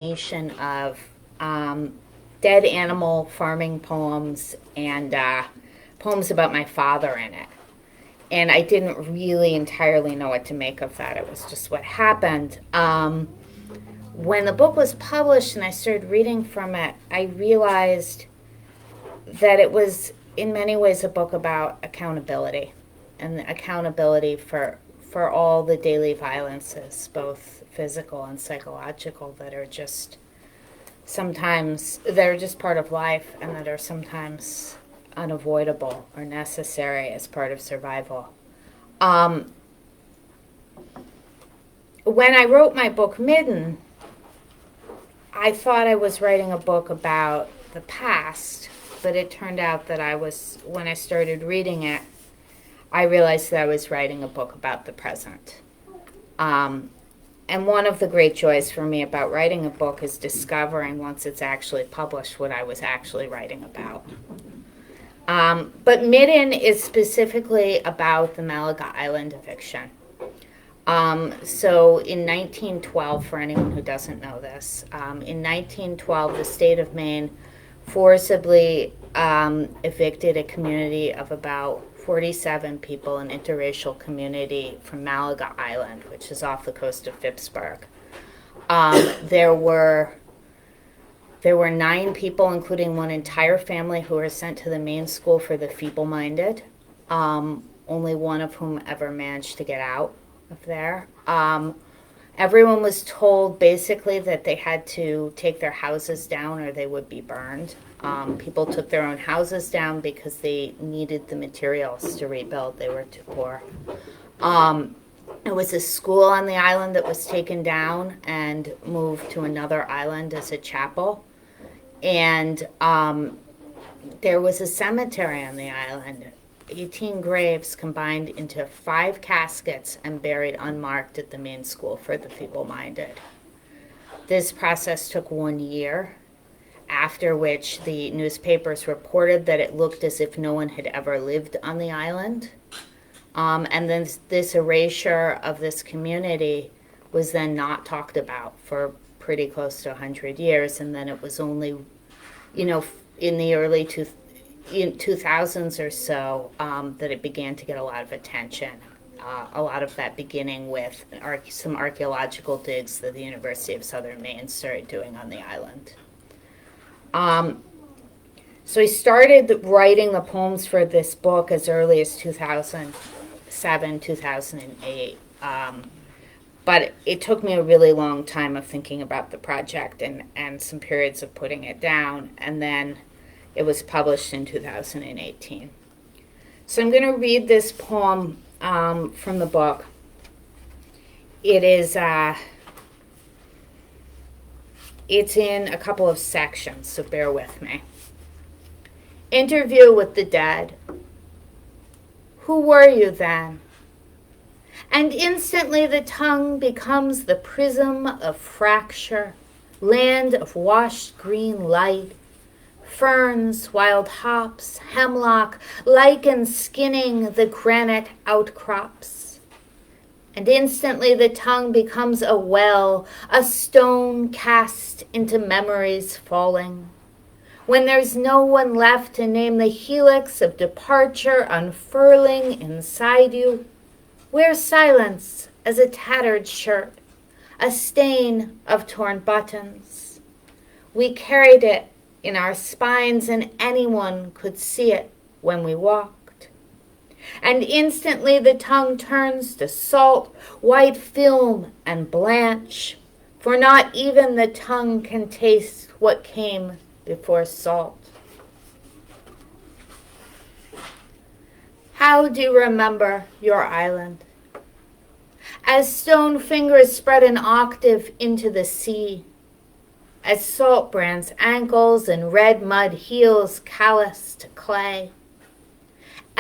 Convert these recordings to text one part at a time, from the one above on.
Nation of dead animal farming poems and poems about my father in it. And I didn't really entirely know what to make of that. It was just what happened. When the book was published and I started reading from it, I realized that it was in many ways a book about accountability and accountability for all the daily violences, both physical and psychological, that are just sometimes, they're just part of life and that are sometimes unavoidable or necessary as part of survival. When I wrote my book Midden, I thought I was writing a book about the past, but it turned out that when I started reading it, I realized that I was writing a book about the present. And one of the great joys for me about writing a book is discovering, once it's actually published, what I was actually writing about. But Midden is specifically about the Malaga Island eviction. So in 1912, for anyone who doesn't know this, in 1912, the state of Maine forcibly evicted a community of about 47 people, an interracial community from Malaga Island, which is off the coast of Phippsburg. There were 9 people, including one entire family, who were sent to the Maine School for the Feeble-Minded, only one of whom ever managed to get out of there. Everyone was told basically that they had to take their houses down or they would be burned. People took their own houses down because they needed the materials to rebuild. They were too poor. There was a school on the island that was taken down and moved to another island as a chapel. And there was a cemetery on the island, 18 graves combined into 5 caskets and buried unmarked at the Maine School for the Feeble-Minded. This process took 1 year, after which the newspapers reported that it looked as if no one had ever lived on the island. And then this erasure of this community was then not talked about for pretty close to 100 years. And then it was only, in the early 2000s or so that it began to get a lot of attention. A lot of that beginning with some archaeological digs that the University of Southern Maine started doing on the island. So I started writing the poems for this book as early as 2007, 2008. But it took me a really long time of thinking about the project and some periods of putting it down. And then it was published in 2018. So I'm going to read this poem from the book. It is... It's in a couple of sections, so bear with me. Interview with the dead. Who were you then? And instantly the tongue becomes the prism of fracture, land of washed green light, ferns, wild hops, hemlock, lichen skinning the granite outcrops. And instantly the tongue becomes a well, a stone cast into memories falling. When there's no one left to name the helix of departure unfurling inside you, wear silence as a tattered shirt, a stain of torn buttons. We carried it in our spines and anyone could see it when we walked. And instantly the tongue turns to salt, white film, and blanch, for not even the tongue can taste what came before salt. How do you remember your island? As stone fingers spread an octave into the sea, as salt brands ankles and red mud heels calloused to clay,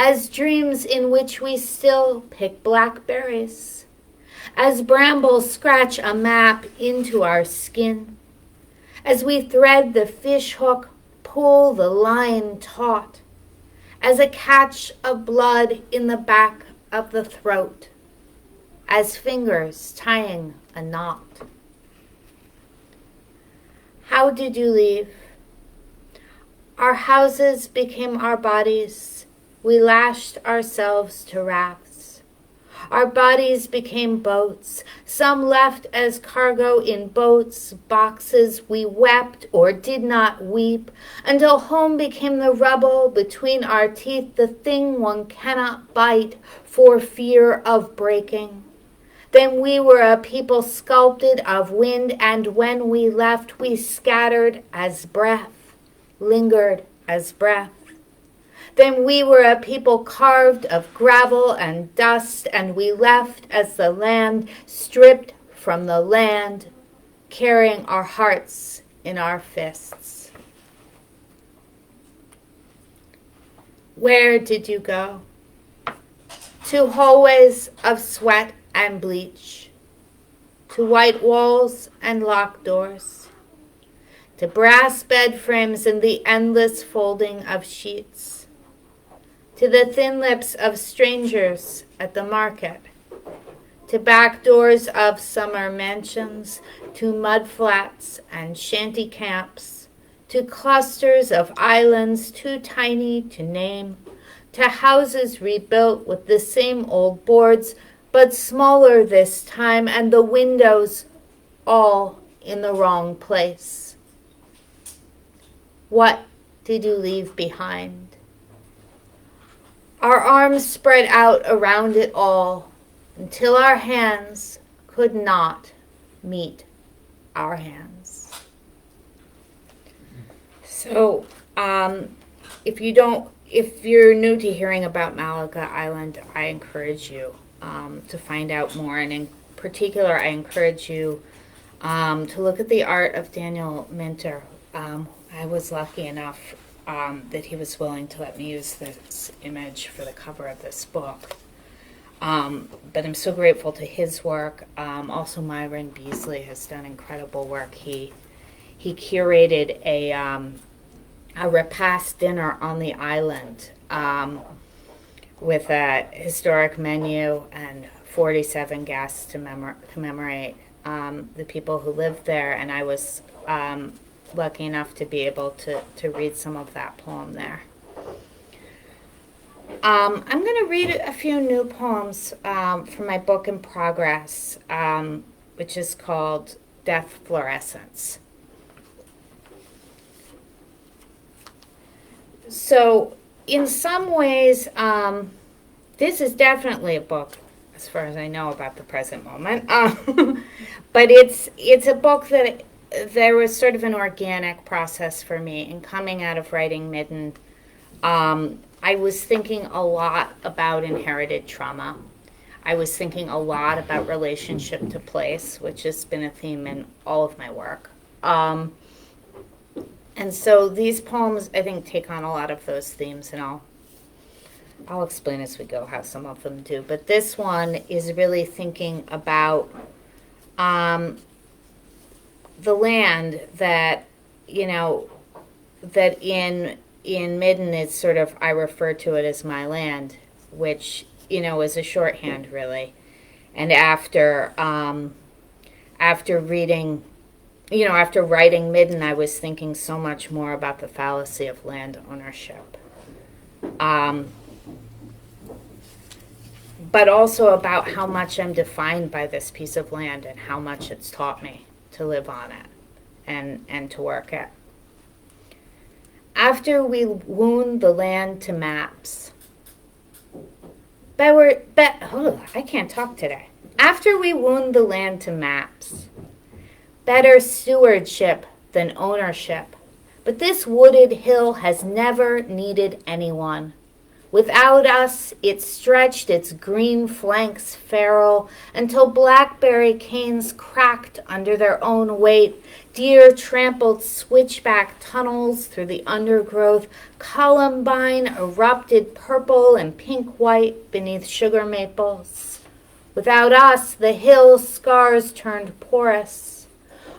as dreams in which we still pick blackberries, as brambles scratch a map into our skin, as we thread the fish hook, pull the line taut, as a catch of blood in the back of the throat, as fingers tying a knot. How did you leave? Our houses became our bodies. We lashed ourselves to rafts. Our bodies became boats. Some left as cargo in boats, boxes. We wept or did not weep until home became the rubble between our teeth, the thing one cannot bite for fear of breaking. Then we were a people sculpted of wind, and when we left, we scattered as breath, lingered as breath. Then we were a people carved of gravel and dust, and we left as the land, stripped from the land, carrying our hearts in our fists. Where did you go? To hallways of sweat and bleach, to white walls and locked doors, to brass bed frames and the endless folding of sheets, to the thin lips of strangers at the market, to back doors of summer mansions, to mud flats and shanty camps, to clusters of islands too tiny to name, to houses rebuilt with the same old boards, but smaller this time, and the windows all in the wrong place. What did you leave behind? Our arms spread out around it all until our hands could not meet our hands. So, if you're new to hearing about Malaga Island, I encourage you to find out more, and in particular, I encourage you to look at the art of Daniel Minter. I was lucky enough that he was willing to let me use this image for the cover of this book. But I'm so grateful to his work. Also, Myron Beasley has done incredible work. He curated a repast dinner on the island with a historic menu and 47 guests to commemorate the people who lived there, and I was lucky enough to be able to read some of that poem there. I'm going to read a few new poems from my book in progress, which is called Death Fluorescence. So, in some ways, this is definitely a book, as far as I know, about the present moment. But it's a book that there was sort of an organic process for me in coming out of writing Midden. I was thinking a lot about inherited trauma. I was thinking a lot about relationship to place, which has been a theme in all of my work. And so these poems, I think, take on a lot of those themes, and I'll explain as we go how some of them do. But this one is really thinking about the land that, that in Midden is sort of, I refer to it as my land, which, is a shorthand, really. And after reading, after writing Midden, I was thinking so much more about the fallacy of land ownership. But also about how much I'm defined by this piece of land and how much it's taught me to live on it and to work it. After we wound the land to maps, I can't talk today. After we wound the land to maps, better stewardship than ownership. But this wooded hill has never needed anyone. Without us, it stretched its green flanks feral until blackberry canes cracked under their own weight. Deer trampled switchback tunnels through the undergrowth. Columbine erupted purple and pink-white beneath sugar maples. Without us, the hill scars turned porous.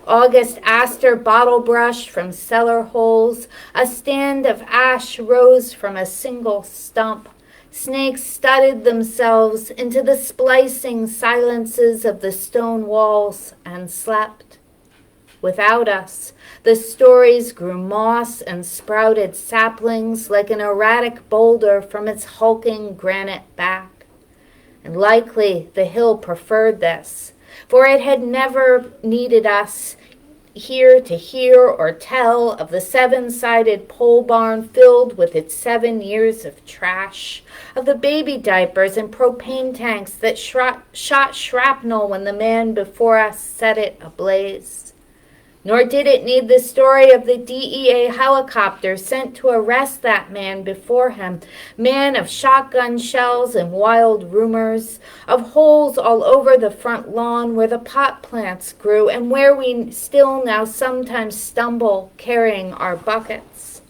August aster bottle brush from cellar holes. A stand of ash rose from a single stump. Snakes studded themselves into the splicing silences of the stone walls and slept. without us. The stories grew moss and sprouted saplings like an erratic boulder from its hulking granite back. And likely the hill preferred this, for it had never needed us here to hear or tell of the seven-sided pole barn filled with its 7 years of trash, of the baby diapers and propane tanks that shot shrapnel when the man before us set it ablaze. Nor did it need the story of the DEA helicopter sent to arrest that man before him, man of shotgun shells and wild rumors, of holes all over the front lawn where the pot plants grew and where we still now sometimes stumble carrying our buckets.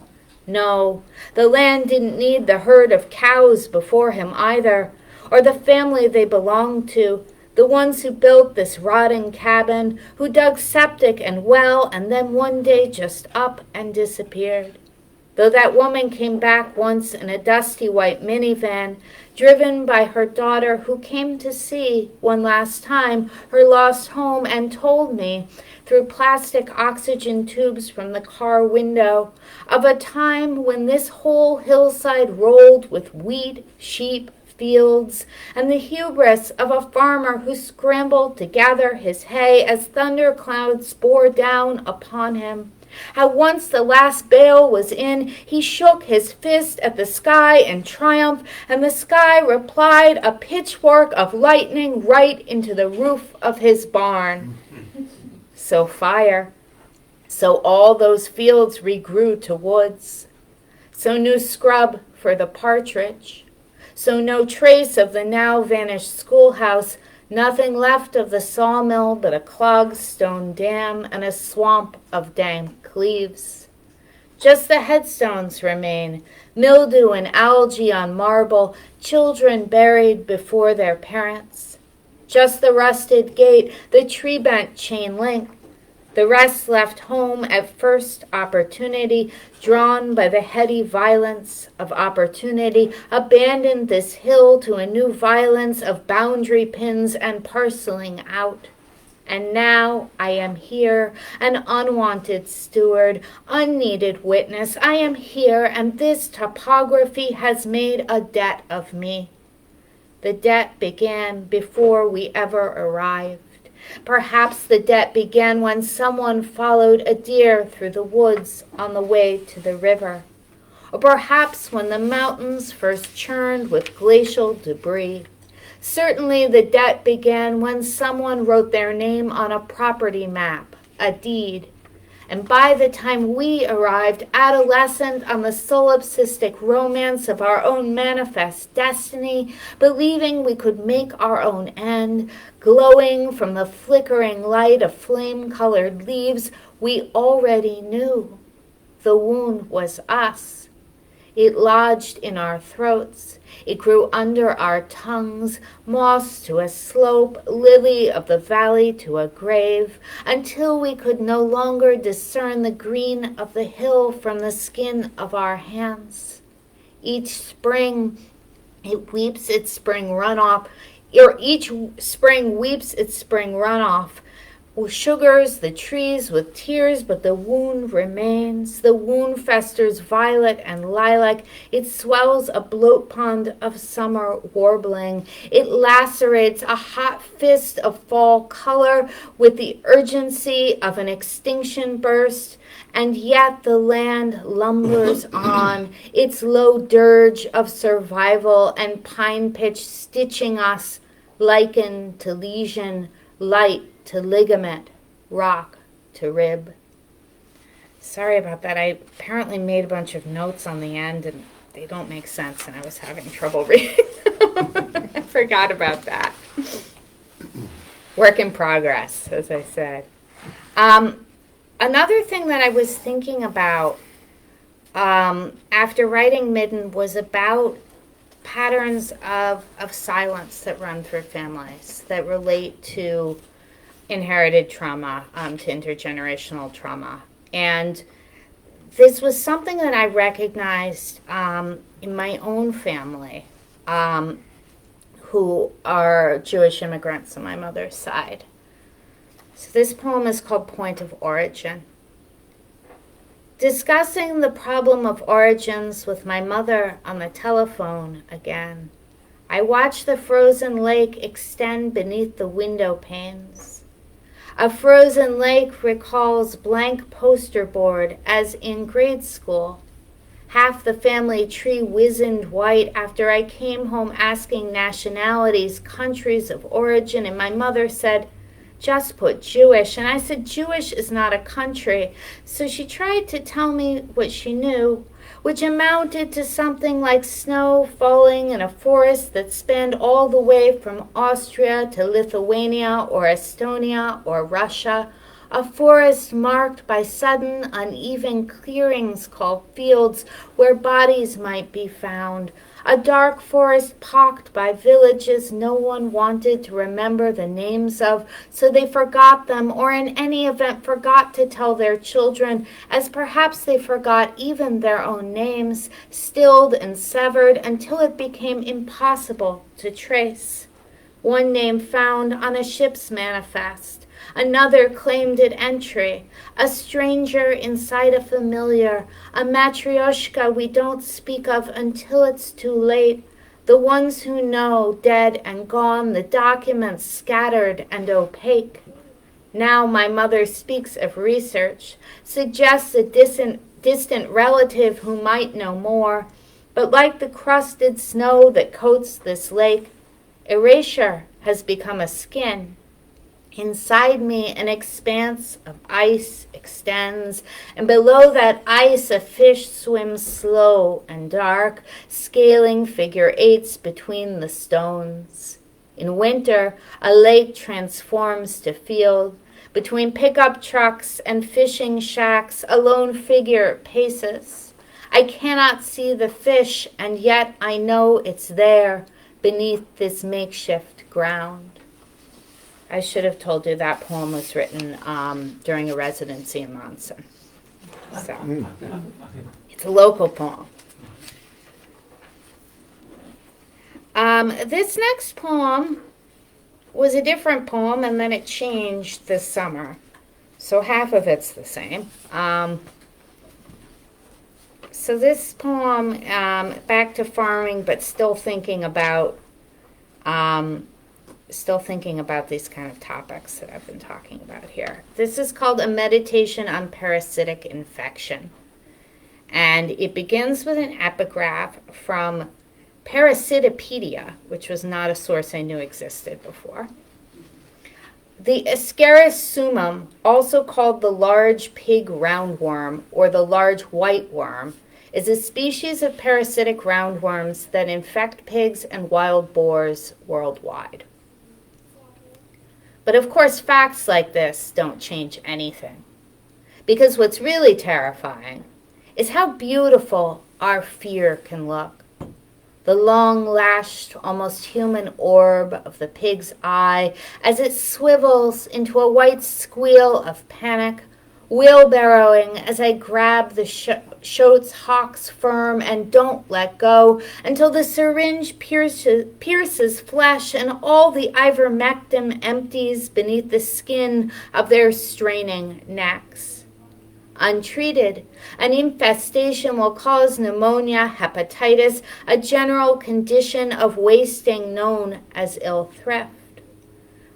No, the land didn't need the herd of cows before him either, or the family they belonged to, the ones who built this rotting cabin, who dug septic and well, and then one day just up and disappeared. Though that woman came back once in a dusty white minivan, driven by her daughter, who came to see, one last time, her lost home, and told me, through plastic oxygen tubes from the car window, of a time when this whole hillside rolled with wheat, sheep, fields, and the hubris of a farmer who scrambled to gather his hay as thunderclouds bore down upon him. How once the last bale was in, he shook his fist at the sky in triumph, and the sky replied a pitchfork of lightning right into the roof of his barn. So fire. So all those fields regrew to woods. So new scrub for the partridge. So no trace of the now vanished schoolhouse, nothing left of the sawmill but a clogged stone dam and a swamp of dank leaves. Just the headstones remain, mildew and algae on marble, children buried before their parents. Just the rusted gate, the tree-bent chain link. The rest left home at first opportunity, drawn by the heady violence of opportunity, abandoned this hill to a new violence of boundary pins and parceling out. And now I am here, an unwanted steward, unneeded witness. I am here, and this topography has made a debt of me. The debt began before we ever arrived. Perhaps the debt began when someone followed a deer through the woods on the way to the river. Or perhaps when the mountains first churned with glacial debris. Certainly the debt began when someone wrote their name on a property map, a deed. And by the time we arrived, adolescent on the solipsistic romance of our own manifest destiny, believing we could make our own end, glowing from the flickering light of flame-colored leaves, we already knew. The wound was us. It lodged in our throats. It grew under our tongues, moss to a slope, lily of the valley to a grave, until we could no longer discern the green of the hill from the skin of our hands. Each spring, it weeps its spring runoff, or each spring weeps its spring runoff, sugars the trees with tears, but the wound remains. The wound festers violet and lilac. It swells a bloat pond of summer warbling. It lacerates a hot fist of fall color with the urgency of an extinction burst. And yet the land lumbers on, its low dirge of survival and pine pitch stitching us, lichen to lesion, light to ligament, rock to rib. Sorry about that. I apparently made a bunch of notes on the end and they don't make sense and I was having trouble reading them. I forgot about that. Work in progress, as I said. Another thing that I was thinking about after writing Midden was about patterns of silence that run through families that relate to inherited trauma, to intergenerational trauma. And this was something that I recognized in my own family, who are Jewish immigrants on my mother's side. So this poem is called Point of Origin. Discussing the problem of origins with my mother on the telephone again, I watch the frozen lake extend beneath the window panes. A frozen lake recalls blank poster board as in grade school. Half the family tree wizened white after I came home asking nationalities, countries of origin, and my mother said, just put Jewish. And I said, Jewish is not a country. So she tried to tell me what she knew, which amounted to something like snow falling in a forest that spanned all the way from Austria to Lithuania or Estonia or Russia, a forest marked by sudden uneven clearings called fields where bodies might be found, a dark forest pocked by villages no one wanted to remember the names of, so they forgot them, or in any event forgot to tell their children, as perhaps they forgot even their own names, stilled and severed until it became impossible to trace. One name found on a ship's manifest, another claimed it entry, a stranger inside a familiar, a matryoshka we don't speak of until it's too late, the ones who know, dead and gone, the documents scattered and opaque. Now my mother speaks of research, suggests a distant relative who might know more, but like the crusted snow that coats this lake, erasure has become a skin. Inside me, an expanse of ice extends, and below that ice a fish swims slow and dark, scaling figure eights between the stones. In winter, a lake transforms to field. Between pickup trucks and fishing shacks, a lone figure paces. I cannot see the fish, and yet I know it's there beneath this makeshift ground. I should have told you that poem was written during a residency in Monson. So, it's a local poem. This next poem was a different poem, and then it changed this summer. So half of it's the same. So this poem, back to farming, but still thinking about these kind of topics that I've been talking about here. This is called A Meditation on Parasitic Infection. And it begins with an epigraph from Parasitopedia, which was not a source I knew existed before. The Ascaris summum, also called the large pig roundworm or the large white worm, is a species of parasitic roundworms that infect pigs and wild boars worldwide. But of course, facts like this don't change anything. Because what's really terrifying is how beautiful our fear can look. The long-lashed, almost human orb of the pig's eye as it swivels into a white squeal of panic, wheelbarrowing as I grab the shoat's hocks firm and don't let go until the syringe pierces flesh and all the ivermectin empties beneath the skin of their straining necks. Untreated, an infestation will cause pneumonia, hepatitis, a general condition of wasting known as ill thrift.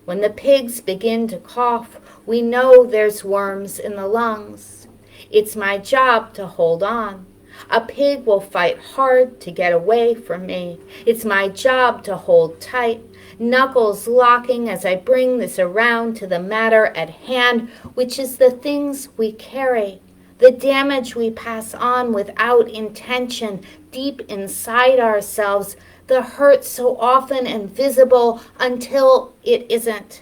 When the pigs begin to cough, we know there's worms in the lungs. It's my job to hold on. A pig will fight hard to get away from me. It's my job to hold tight, knuckles locking as I bring this around to the matter at hand, which is the things we carry, the damage we pass on without intention deep inside ourselves, the hurt so often invisible until it isn't.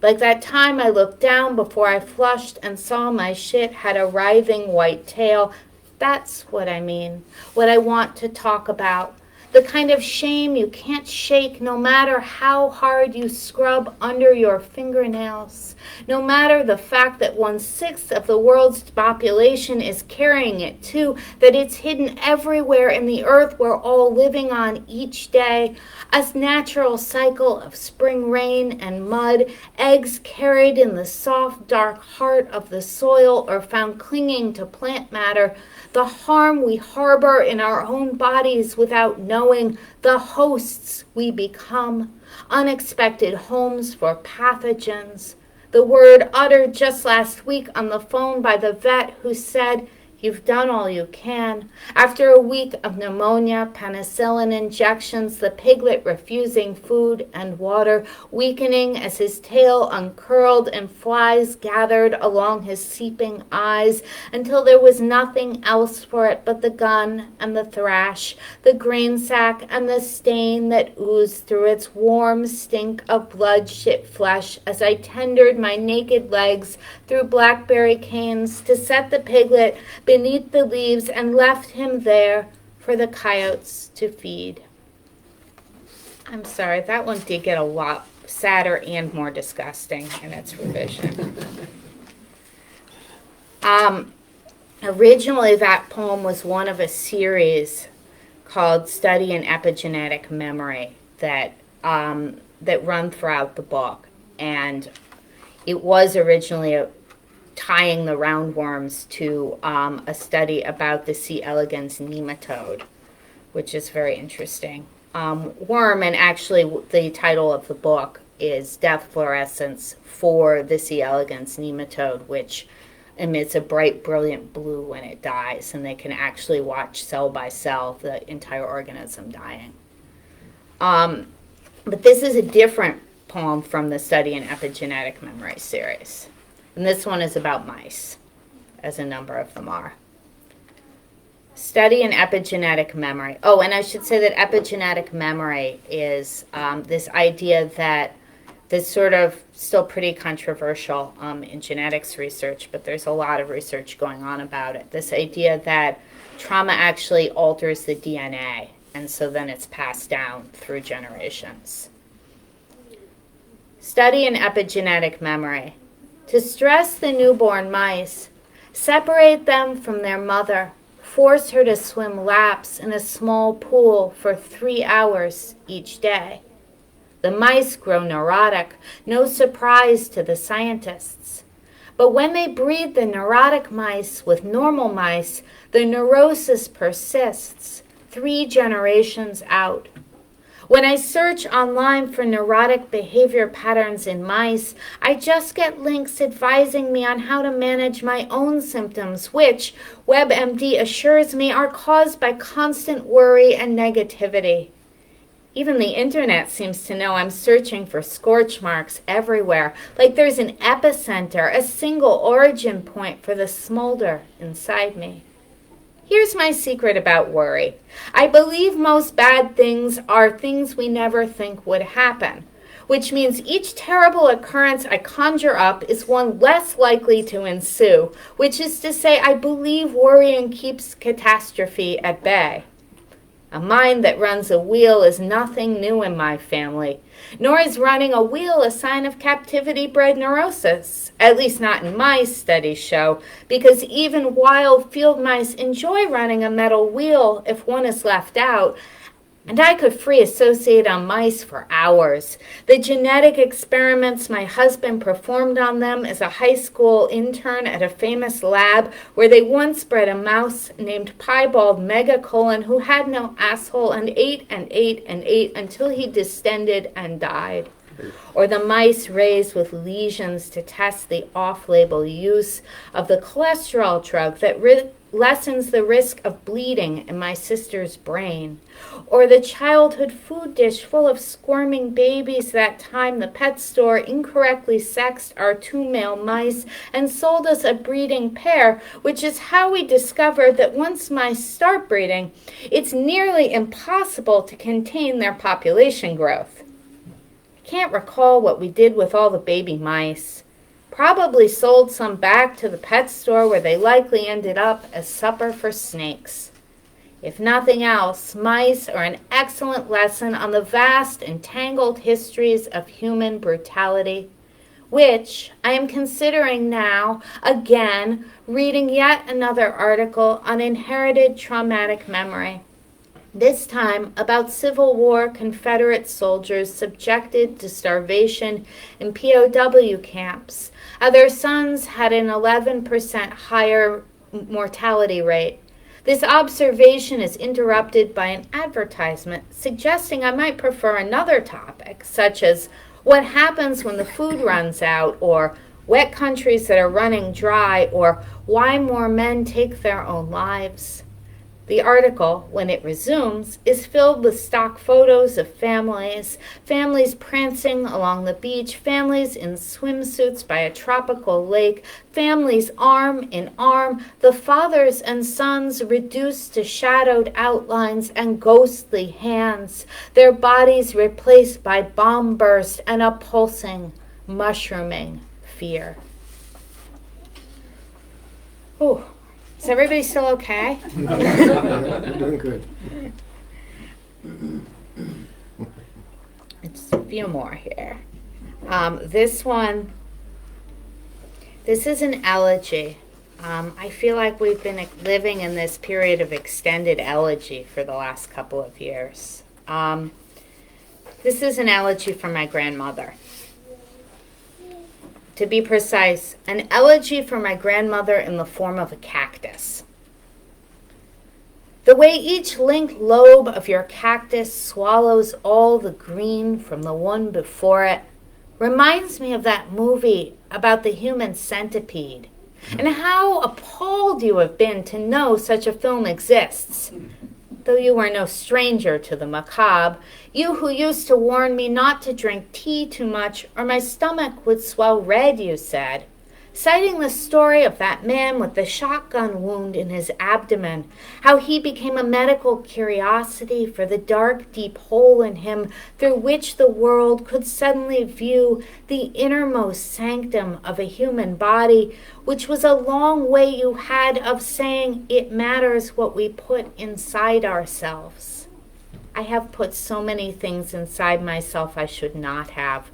Like that time I looked down before I flushed and saw my shit had a writhing white tail. That's what I mean, what I want to talk about. the kind of shame you can't shake no matter how hard you scrub under your fingernails, no matter the fact that 1/6 of the world's population is carrying it too, that it's hidden everywhere in the earth we're all living on each day, a natural cycle of spring rain and mud, eggs carried in the soft, dark heart of the soil or found clinging to plant matter, the harm we harbor in our own bodies without knowing, the hosts we become, unexpected homes for pathogens. The word uttered just last week on the phone by the vet who said, "You've done all you can." After a week of pneumonia, penicillin injections, the piglet refusing food and water, weakening as his tail uncurled and flies gathered along his seeping eyes until there was nothing else for it but the gun and the thrash, the grain sack and the stain that oozed through its warm stink of blood-shit flesh as I tendered my naked legs through blackberry canes to set the piglet beneath the leaves and left him there for the coyotes to feed. I'm sorry, that one did get a lot sadder and more disgusting in its revision. Originally, that poem was one of a series called Study in Epigenetic Memory that run throughout the book. And it was originally tying the roundworms to a study about the C. elegans nematode, which is very interesting. Worm, and actually the title of the book is Death Fluorescence for the C. elegans nematode, which emits a bright, brilliant blue when it dies, and they can actually watch cell by cell the entire organism dying. But this is a different poem from the Study in Epigenetic Memory series. And this one is about mice, as a number of them are. Study in epigenetic memory. Oh, and I should say that epigenetic memory is this idea that's sort of still pretty controversial in genetics research, but there's a lot of research going on about it. This idea that trauma actually alters the DNA, and so then it's passed down through generations. Study in epigenetic memory. To stress the newborn mice, separate them from their mother, force her to swim laps in a small pool for 3 hours each day. The mice grow neurotic, no surprise to the scientists. But when they breed the neurotic mice with normal mice, the neurosis persists 3 generations out. When I search online for neurotic behavior patterns in mice, I just get links advising me on how to manage my own symptoms, which, WebMD assures me, are caused by constant worry and negativity. Even the internet seems to know I'm searching for scorch marks everywhere, like there's an epicenter, a single origin point for the smolder inside me. Here's my secret about worry. I believe most bad things are things we never think would happen, which means each terrible occurrence I conjure up is one less likely to ensue, which is to say I believe worrying keeps catastrophe at bay. A mind that runs a wheel is nothing new in my family, nor is running a wheel a sign of captivity-bred neurosis, at least not in mice, studies show, because even wild field mice enjoy running a metal wheel if one is left out, and I could free associate on mice for hours. The genetic experiments my husband performed on them as a high school intern at a famous lab where they once bred a mouse named piebald megacolon who had no asshole and ate and ate and ate until he distended and died. Or the mice raised with lesions to test the off-label use of the cholesterol drug that lessens the risk of bleeding in my sister's brain. Or the childhood food dish full of squirming babies that time the pet store incorrectly sexed our 2 male mice and sold us a breeding pair, which is how we discovered that once mice start breeding, it's nearly impossible to contain their population growth. Can't recall what we did with all the baby mice. Probably sold some back to the pet store where they likely ended up as supper for snakes. If nothing else, mice are an excellent lesson on the vast and tangled histories of human brutality, which I am considering now, again, reading yet another article on inherited traumatic memory. This time about Civil War Confederate soldiers subjected to starvation in POW camps. Their sons had an 11% higher mortality rate. This observation is interrupted by an advertisement suggesting I might prefer another topic, such as what happens when the food runs out, or wet countries that are running dry, or why more men take their own lives. The article, when it resumes, is filled with stock photos of families prancing along the beach, families in swimsuits by a tropical lake, families arm in arm, the fathers and sons reduced to shadowed outlines and ghostly hands, their bodies replaced by bomb burst and a pulsing, mushrooming fear. Ooh. Is everybody still okay? Doing good. Just a few more here. This is an elegy. I feel like we've been living in this period of extended elegy for the last couple of years. This is an elegy from my grandmother. To be precise, an elegy for my grandmother in the form of a cactus. The way each linked lobe of your cactus swallows all the green from the one before it reminds me of that movie about the human centipede, and how appalled you have been to know such a film exists. Though you are no stranger to the macabre, you who used to warn me not to drink tea too much or my stomach would swell red, you said, citing the story of that man with the shotgun wound in his abdomen, how he became a medical curiosity for the dark, deep hole in him through which the world could suddenly view the innermost sanctum of a human body, which was a long way you had of saying it matters what we put inside ourselves. I have put so many things inside myself I should not have.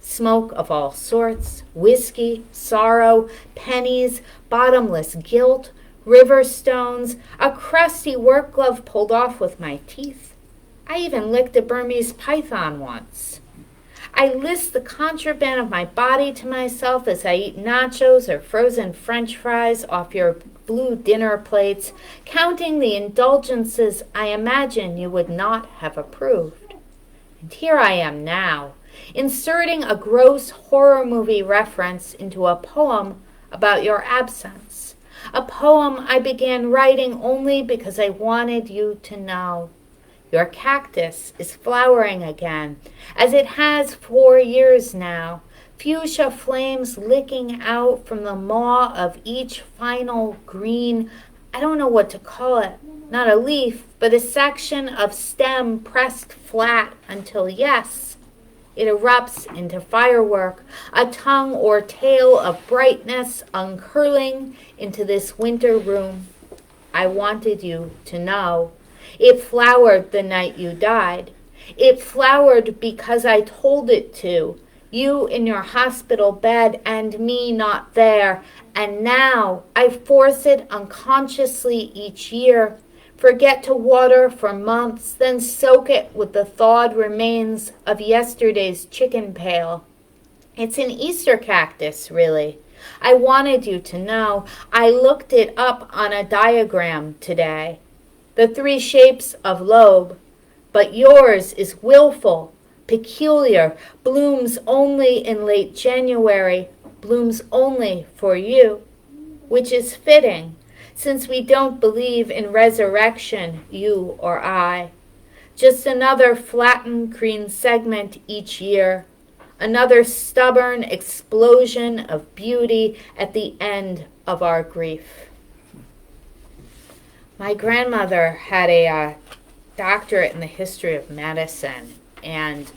Smoke of all sorts, whiskey, sorrow, pennies, bottomless guilt, river stones, a crusty work glove pulled off with my teeth. I even licked a Burmese python once. I list the contraband of my body to myself as I eat nachos or frozen French fries off your blue dinner plates, counting the indulgences I imagine you would not have approved. And here I am now, inserting a gross horror movie reference into a poem about your absence, a poem I began writing only because I wanted you to know. Your cactus is flowering again, as it has 4 years now, fuchsia flames licking out from the maw of each final green, I don't know what to call it, not a leaf, but a section of stem pressed flat until, yes, it erupts into firework, a tongue or tail of brightness uncurling into this winter room. I wanted you to know. It flowered the night you died. It flowered because I told it to. You in your hospital bed and me not there. And now I force it unconsciously each year. Forget to water for months, then soak it with the thawed remains of yesterday's chicken pail. It's an Easter cactus, really. I wanted you to know. I looked it up on a diagram today. The 3 shapes of lobe, but yours is willful, peculiar, blooms only in late January, blooms only for you, which is fitting, since we don't believe in resurrection, you or I. Just another flattened green segment each year, another stubborn explosion of beauty at the end of our grief. My grandmother had a doctorate in the history of medicine, and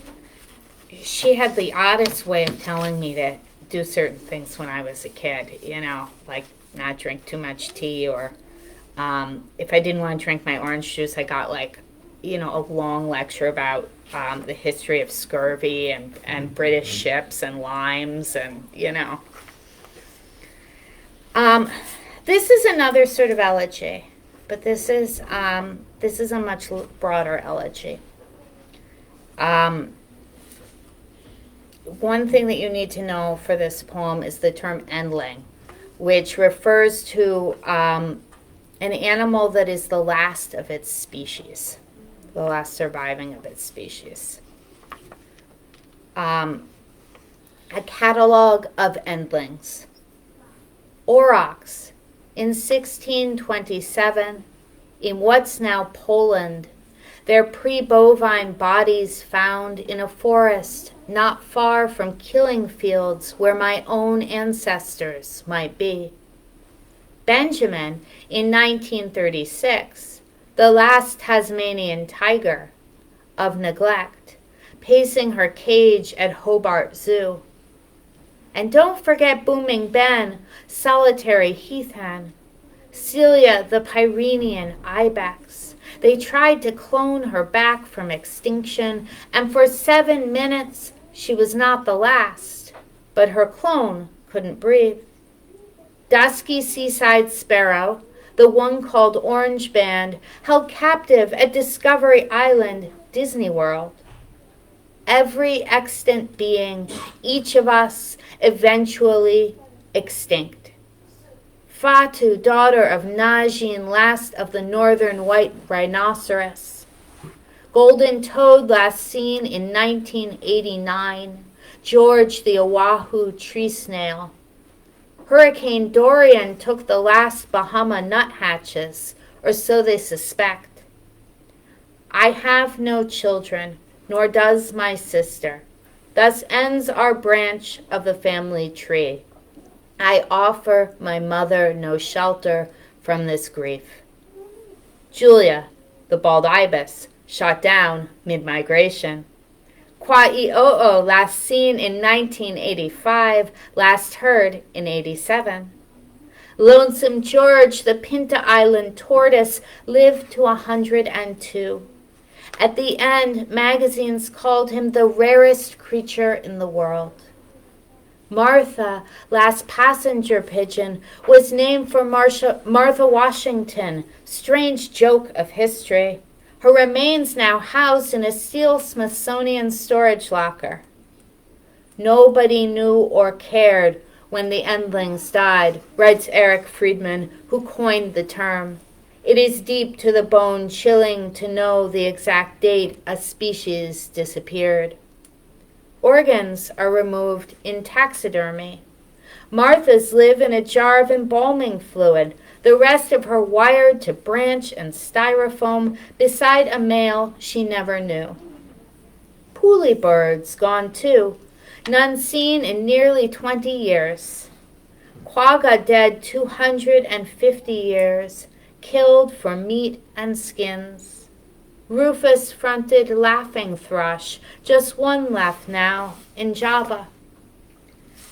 she had the oddest way of telling me to do certain things when I was a kid, like not drink too much tea or If I didn't want to drink my orange juice, I got like, a long lecture about the history of scurvy and British ships and limes and. This is another sort of elegy, but this is a much broader elegy. One thing that you need to know for this poem is the term endling, which refers to an animal that is the last of its species, the last surviving of its species. A catalog of endlings. Aurochs, in 1627, in what's now Poland, their pre-bovine bodies found in a forest not far from killing fields where my own ancestors might be. Benjamin, in 1936, the last Tasmanian tiger of neglect, pacing her cage at Hobart Zoo. And don't forget Booming Ben, solitary heath hen. Celia the Pyrenean ibex. They tried to clone her back from extinction, and for 7 minutes she was not the last, but her clone couldn't breathe. Dusky seaside sparrow, the one called Orange Band, held captive at Discovery Island, Disney World. Every extant being, each of us, eventually extinct. Fatu, daughter of Najin, last of the northern white rhinoceros. Golden toad, last seen in 1989. George the Oahu tree snail. Hurricane Dorian took the last Bahama nuthatches, or so they suspect. I have no children, nor does my sister. Thus ends our branch of the family tree. I offer my mother no shelter from this grief. Julia, the bald ibis, shot down mid-migration. Kwai'o'o, last seen in 1985, last heard in 87. Lonesome George, the Pinta Island tortoise, lived to 102. At the end, magazines called him the rarest creature in the world. Martha, last passenger pigeon, was named for Martha Washington, strange joke of history. Her remains now housed in a steel Smithsonian storage locker. Nobody knew or cared when the endlings died, writes Eric Friedman, who coined the term. It is deep to the bone chilling to know the exact date a species disappeared. Organs are removed in taxidermy. Martha's live in a jar of embalming fluid, the rest of her wired to branch and styrofoam beside a male she never knew. Pooly birds gone too, none seen in nearly 20 years. Quagga dead 250 years, killed for meat and skins. Rufous-fronted laughing thrush, just one left now in Java.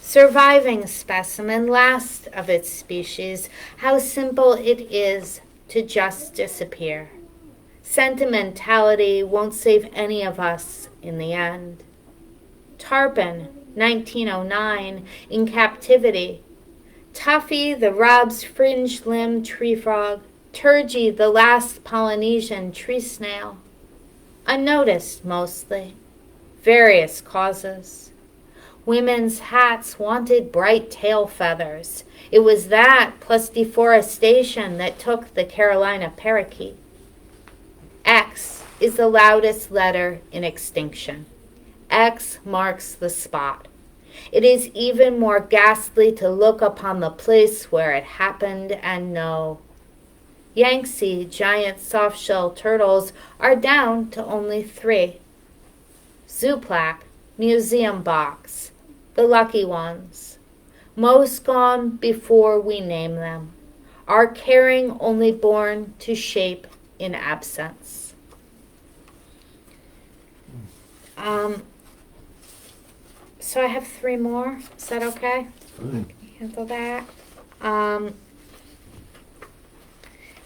Surviving specimen, last of its species, how simple it is to just disappear. Sentimentality won't save any of us in the end. Tarpon, 1909, in captivity. Tuffy, the Rob's fringe-limbed tree frog. Turgey, the last Polynesian tree snail. Unnoticed mostly. Various causes. Women's hats wanted bright tail feathers. It was that plus deforestation that took the Carolina parakeet. X is the loudest letter in extinction. X marks the spot. It is even more ghastly to look upon the place where it happened and know. Yangtze giant softshell turtles are down to only 3. Zoo plaque, museum box, the lucky ones. Most gone before we name them, our caring only born to shape in absence. So I have 3 more. Is that okay? Fine. Handle that.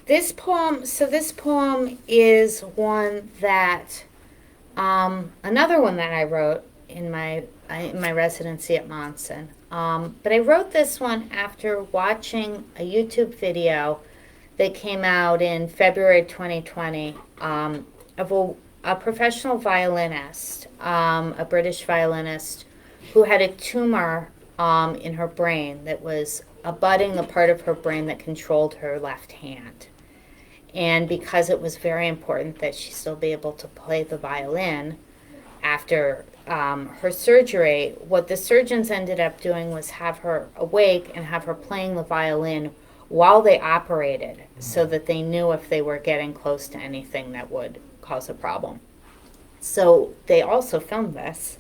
This poem is one that, another one that I wrote in my residency at Monson. But I wrote this one after watching a YouTube video that came out in February 2020 of a professional violinist, a British violinist, who had a tumor in her brain that was abutting the part of her brain that controlled her left hand. And because it was very important that she still be able to play the violin after her surgery, what the surgeons ended up doing was have her awake and have her playing the violin while they operated, so that they knew if they were getting close to anything that would cause a problem. So they also filmed this,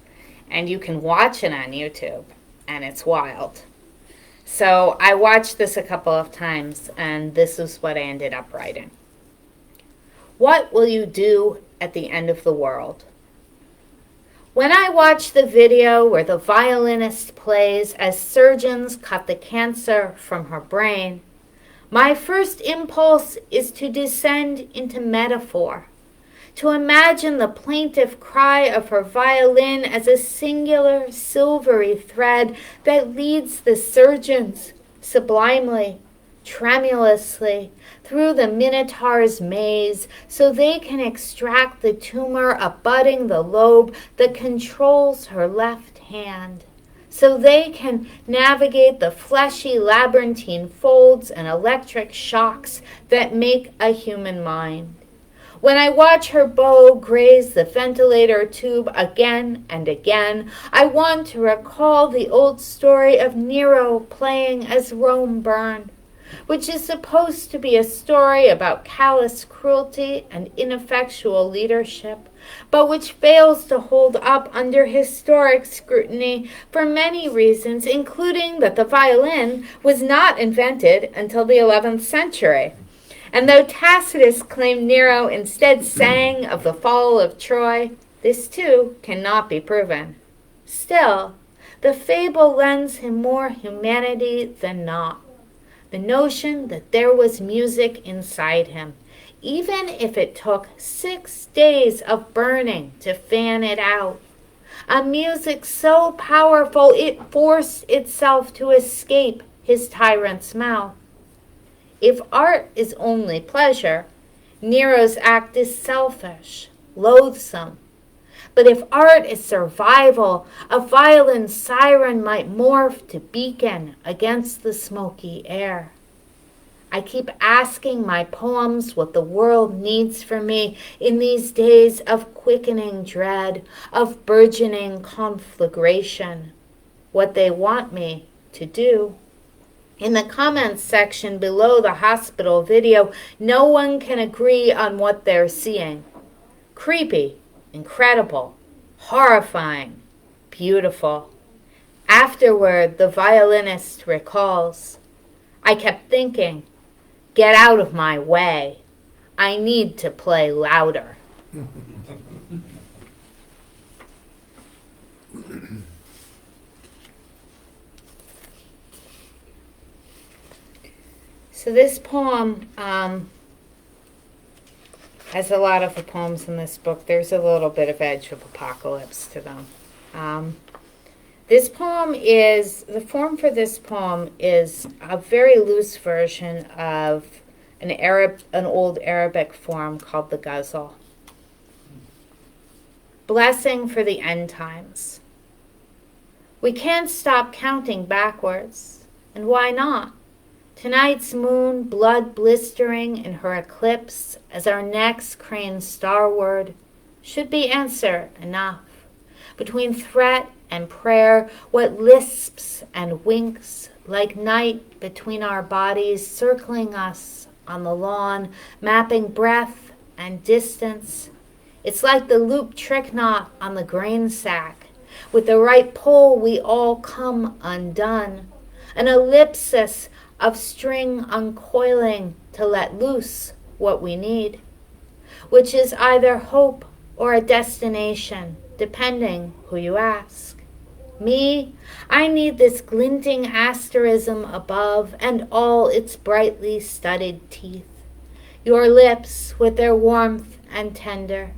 and you can watch it on YouTube, and it's wild. So I watched this a couple of times, and this is what I ended up writing. What will you do at the end of the world? When I watch the video where the violinist plays as surgeons cut the cancer from her brain, my first impulse is to descend into metaphor, to imagine the plaintive cry of her violin as a singular silvery thread that leads the surgeons sublimely, tremulously, through the Minotaur's maze, so they can extract the tumor abutting the lobe that controls her left hand, so they can navigate the fleshy labyrinthine folds and electric shocks that make a human mind. When I watch her bow graze the ventilator tube again and again, I want to recall the old story of Nero playing as Rome burned, which is supposed to be a story about callous cruelty and ineffectual leadership, but which fails to hold up under historic scrutiny for many reasons, including that the violin was not invented until the 11th century. And though Tacitus claimed Nero instead sang of the fall of Troy, this too cannot be proven. Still, the fable lends him more humanity than not. The notion that there was music inside him, even if it took 6 days of burning to fan it out. A music so powerful it forced itself to escape his tyrant's mouth. If art is only pleasure, Nero's act is selfish, loathsome. But if art is survival, a violin siren might morph to beacon against the smoky air. I keep asking my poems what the world needs from me in these days of quickening dread, of burgeoning conflagration, what they want me to do. In the comments section below the hospital video, no one can agree on what they're seeing. Creepy, incredible, horrifying, beautiful. Afterward, the violinist recalls, I kept thinking, get out of my way. I need to play louder. So this poem, as a lot of the poems in this book, there's a little bit of edge of apocalypse to them. This poem is, the form for this poem is a very loose version of an old Arabic form called the ghazal. Blessing for the end times. We can't stop counting backwards, and why not? Tonight's moon, blood blistering in her eclipse as our necks crane starward, should be answer enough. Between threat and prayer, what lisps and winks like night between our bodies, circling us on the lawn, mapping breath and distance. It's like the loop trick knot on the grain sack. With the right pull, we all come undone. An ellipsis of string uncoiling to let loose what we need, which is either hope or a destination, depending who you ask. Me, I need this glinting asterism above and all its brightly studded teeth. your lips with their warmth and tender.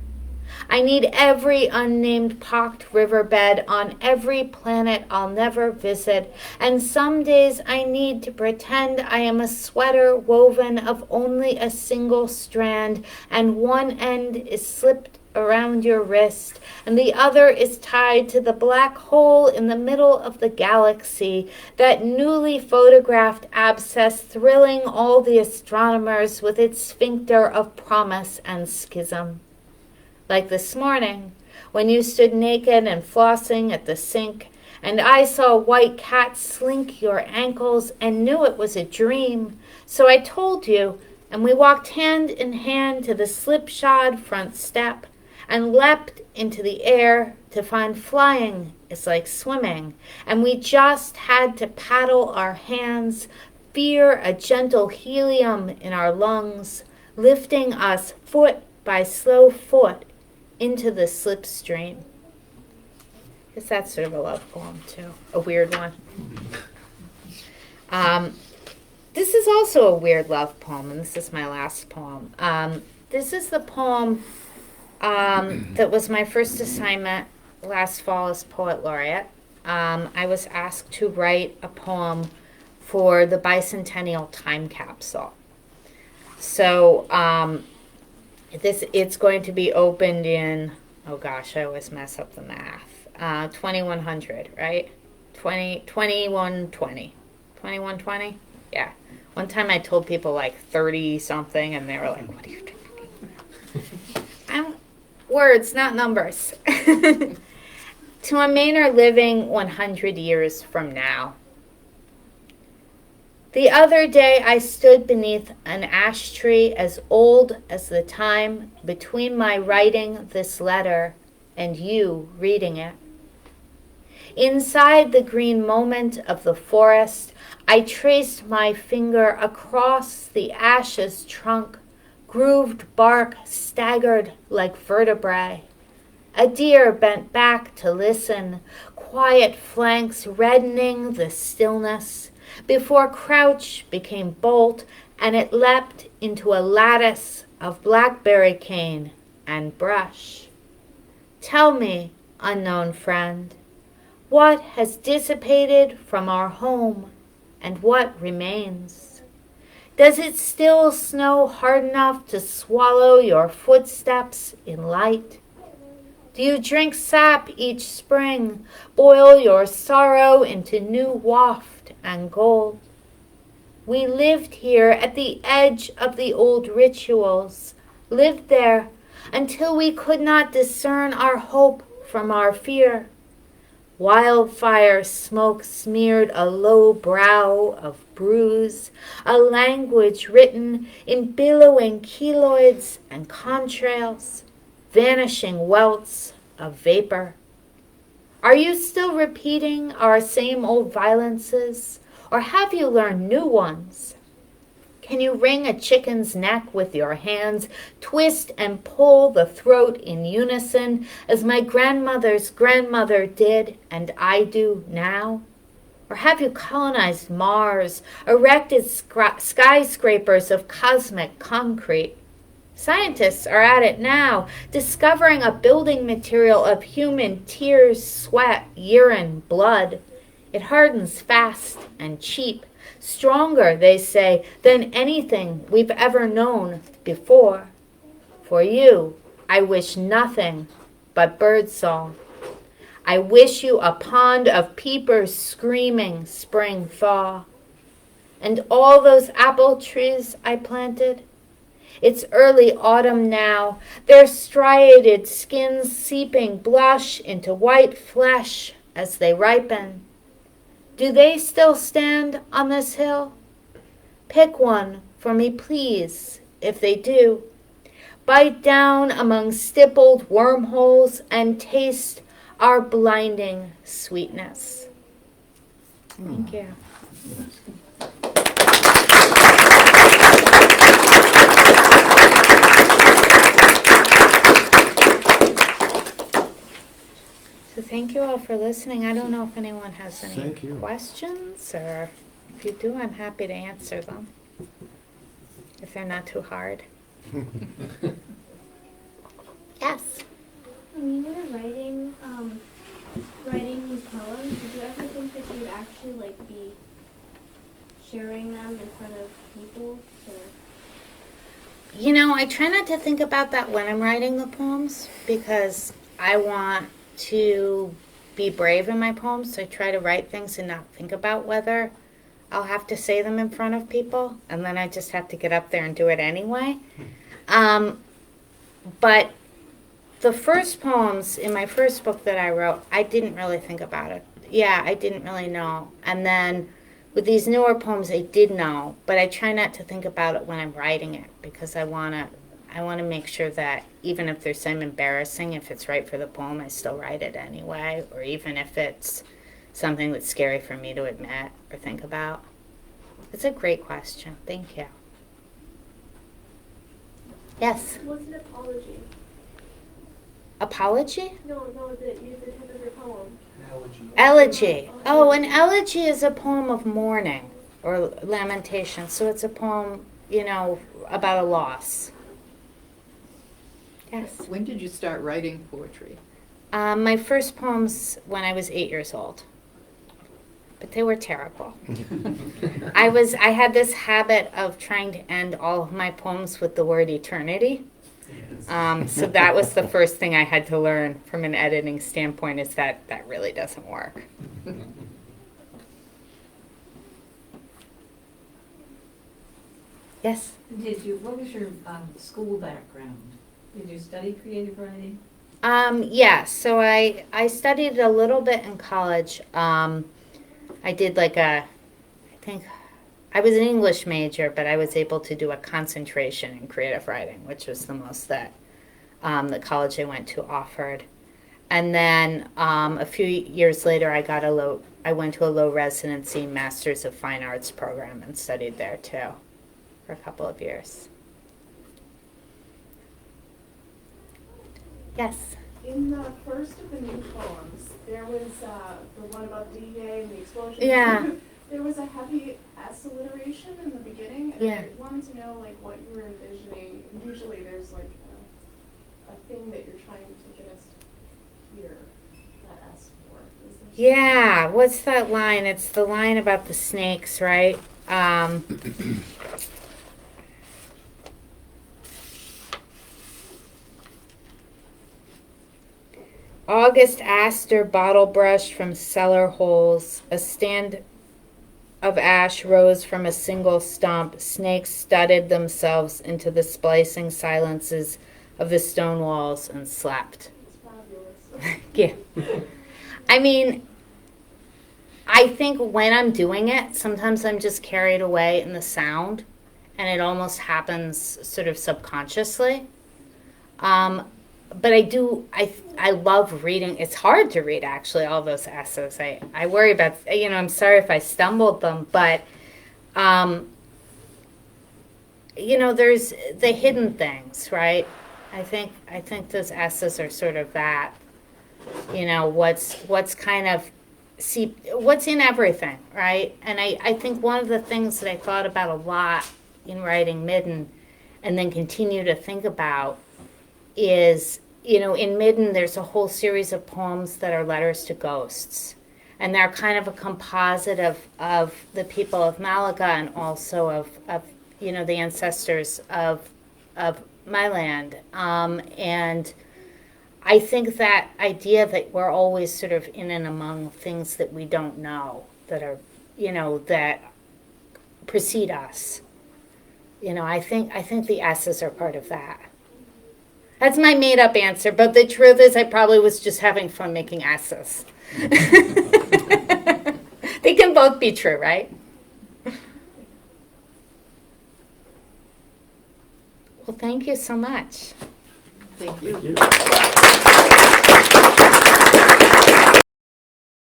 I need every unnamed pocked riverbed on every planet I'll never visit, and some days I need to pretend I am a sweater woven of only a single strand, and one end is slipped around your wrist, and the other is tied to the black hole in the middle of the galaxy, that newly photographed abscess thrilling all the astronomers with its sphincter of promise and schism. Like this morning, when you stood naked and flossing at the sink, and I saw a white cat slink your ankles and knew it was a dream. So I told you, and we walked hand in hand to the slipshod front step and leapt into the air to find flying is like swimming, and we just had to paddle our hands, fear a gentle helium in our lungs, lifting us foot by slow foot into the slipstream. I guess that's sort of a love poem too, a weird one. This is also a weird love poem, and this is my last poem. This is the poem that was my first assignment last fall as Poet Laureate. I was asked to write a poem for the bicentennial time capsule. So it's going to be opened in, oh gosh, I always mess up the math. 2100, right? 2120. 2120? Yeah. One time I told people like 30 something and they were like, what are you talking? Words, not numbers. To a Mainer living 100 years from now. The other day I stood beneath an ash tree as old as the time between my writing this letter and you reading it. Inside the green moment of the forest, I traced my finger across the ash's trunk, grooved bark staggered like vertebrae. A deer bent back to listen, quiet flanks reddening the stillness, before crouch became bolt, and it leapt into a lattice of blackberry cane and brush. Tell me, unknown friend, what has dissipated from our home and what remains? Does it still snow hard enough to swallow your footsteps in light? Do you drink sap each spring, boil your sorrow into new waft and gold? We lived here at the edge of the old rituals, lived there until we could not discern our hope from our fear. Wildfire smoke smeared a low brow of bruise, a language written in billowing keloids and contrails, vanishing welts of vapor. Are you still repeating our same old violences, or have you learned new ones? Can you wring a chicken's neck with your hands, twist and pull the throat in unison, as my grandmother's grandmother did and I do now? Or have you colonized Mars, erected skyscrapers of cosmic concrete? Scientists are at it now, discovering a building material of human tears, sweat, urine, blood. It hardens fast and cheap, stronger, they say, than anything we've ever known before. For you, I wish nothing but birdsong. I wish you a pond of peepers screaming spring thaw. And all those apple trees I planted, it's early autumn now, their striated skins seeping blush into white flesh as they ripen. Do they still stand on this hill? Pick one for me, please, if they do. Bite down among stippled wormholes and taste our blinding sweetness. Thank you. So thank you all for listening. I don't know if anyone has any questions, or if you do, I'm happy to answer them, if they're not too hard. Yes. When you were writing these poems, did you ever think that you'd actually like be sharing them in front of people? You know, I try not to think about that when I'm writing the poems because I want to be brave in my poems. So I try to write things and not think about whether I'll have to say them in front of people, and then I just have to get up there and do it anyway. But the first poems in my first book that I wrote, I didn't really think about it. Yeah, I didn't really know. And then with these newer poems, I did know, but I try not to think about it when I'm writing it because I want to make sure that even if there's some embarrassing, if it's right for the poem, I still write it anyway, or even if it's something that's scary for me to admit or think about. It's a great question. Thank you. Yes? What's an apology? Apology? No, the tip of your poem. Elegy. Oh, an elegy is a poem of mourning or lamentation. So it's a poem, about a loss. Yes. When did you start writing poetry? My first poems when I was 8 years old. But they were terrible. I had this habit of trying to end all of my poems with the word eternity. So that was the first thing I had to learn from an editing standpoint, is that really doesn't work. Yes? What was your school background? Did you study creative writing? Yeah, so I studied a little bit in college. I did I think I was an English major, but I was able to do a concentration in creative writing, which was the most that the college I went to offered. And then a few years later, I went to a low residency Masters of Fine Arts program and studied there too for a couple of years. Yes. In the first of the new poems, there was the one about D-Day and the explosion. Yeah. There was a heavy S alliteration in the beginning, and Yeah. I wanted to know what you were envisioning. Usually, there's a thing that you're trying to get us to hear that S for. Is there Yeah, what's that line? It's the line about the snakes, right? August aster bottle brush from cellar holes. A stand of ash rose from a single stump. Snakes studded themselves into the splicing silences of the stone walls and slept. It's fabulous. Yeah. I mean, I think when I'm doing it, sometimes I'm just carried away in the sound, and it almost happens sort of subconsciously. But I love reading. It's hard to read, actually, all those essays. I worry about, I'm sorry if I stumbled them, but, there's the hidden things, right? I think those essays are sort of that, what's kind of, what's in everything, right? And I think one of the things that I thought about a lot in writing Midden and then continue to think about is, in Midden, there's a whole series of poems that are letters to ghosts. And they're kind of a composite of the people of Malaga and also of the ancestors of my land. And I think that idea that we're always sort of in and among things that we don't know, that are, that precede us. I think the S's are part of that. That's my made-up answer, but the truth is I probably was just having fun making S's. They can both be true, right? Well, thank you so much. Thank you. Thank you.